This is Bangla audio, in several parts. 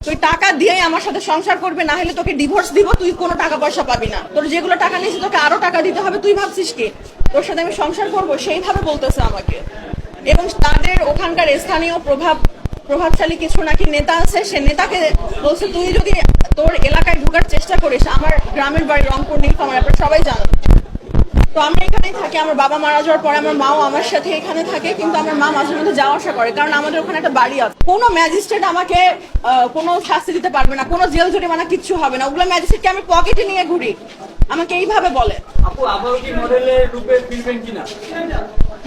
তুই টাকা দিয়েই আমার সাথে সংসার করবে, না হলে তোকে ডিভোর্স দিব, তুই কোনো টাকা পয়সা পাবি না। তোর যেগুলো টাকা নিয়েছিস তোকে আরো টাকা দিতে হবে, তুই ভাবছিস কি তোর সাথে আমি সংসার করবো? সেইভাবে বলতেছে আমাকে। এবং তাদের ওখানকার স্থানীয় প্রভাবশালী কিছু নাকি নেতা আছে, সে নেতাকে বলছে তুই যদি তোর এলাকায় ঢোকার চেষ্টা করিস, আমার গ্রামের বাড়ি রংপুর নীলফামারী, আপনারা সবাই জানেন। তো আমরা এখানেই থাকি, আমার বাবা মারা যাওয়ার পরে আমার মাও আমার সাথে এখানে থাকে, কিন্তু আমার মা মাঝে মধ্যে যাওয়া আসা করে, কারণ আমাদের ওখানে একটা বাড়ি আছে। কোনো ম্যাজিস্ট্রেট আমাকে কোনো শাস্তি দিতে পারবে না, কোনো জেল জরিমানা কিচ্ছু হবে না। ওগুলো ম্যাজিস্ট্রেটকে আমি পকেটে নিয়ে ঘুরি, আমাকে এইভাবে বলে। আপু আবারও কি মডেলের রূপে ফিরবেন কিনা?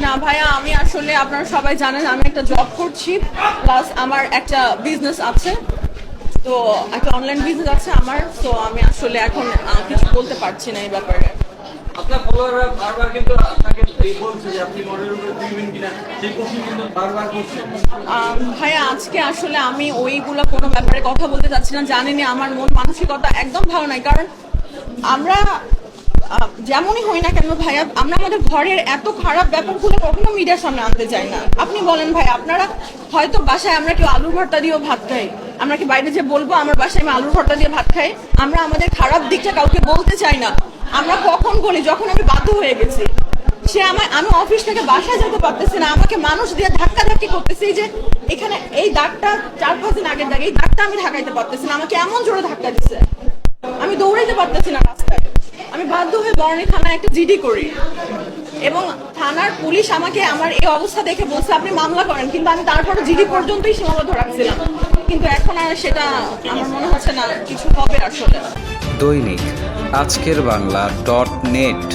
না ভাইয়া, আমি আসলে আপনারা সবাই জানেন আমি একটা জব করছি, প্লাস আমার একটা বিজনেস আছে, তো একটা অনলাইন বিজনেস আছে আমার। তো আমি আসলে এখন কিছু বলতে পারছি না এই ব্যাপারে। আপনার ফলোয়াররা বারবার কিন্তু আপনাকে বলছে যে আপনি মডেলের রূপে ফিরবেন কিনা, সেই প্রশ্ন কিন্তু বারবার করছে। ভাইয়া আজকে আসলে আমি ওইগুলো কোনো ব্যাপারে কথা বলতে চাচ্ছি না, জানিনি আমার মন মানসিকতা একদম ভালো নাই। কারণ আমরা যেমনই হই না কেন ভাইয়া, আমরা আমাদের ঘরের এত খারাপ ব্যাপারগুলো কখনো মিডিয়ার সামনে আনতে চাই না। আপনি বলেন ভাই, আপনারা হয়তো বাসায় আমরা কেউ আলুর ভর্তা দিয়েও ভাত খাই, আমরা কি বাইরে যে বলবো আমার বাসায় আমি আলুর ভর্তা দিয়ে ভাত খাই? আমরা আমাদের খারাপ দিকটা কাউকে বলতে চাই না। আমরা কখন বলি? যখন আমি বাধ্য হয়ে গেছি। আমি অফিস থেকে বাসায় যেতে পারতেছি না, আমাকে মানুষ দিয়ে ধাক্কা ধাক্কি করতেছি, যে এখানে এই দাগটা 4-5 দিন আগের দাগ, এই দাগটা আমি ঢাকাইতে পারতেছি না, আমাকে এমন জোরে ধাক্কা দিচ্ছে, আমি দৌড়াইতে পারতেছি না রাস্তায়। আমি বাধ্য হয়ে বরণী থানায় একটা জিডি করি, এবং থানার পুলিশ আমাকে আমার এই অবস্থা দেখে বলছে আপনি মামলা করেন, কিন্তু আমি তারপরে জিডি পর্যন্তই সীমাবদ্ধ রাখছিলাম। কিন্তু এখন আর সেটা আমার মনে হচ্ছে না কিছু হবে আসলে। দৈনিক আজকের বাংলা .net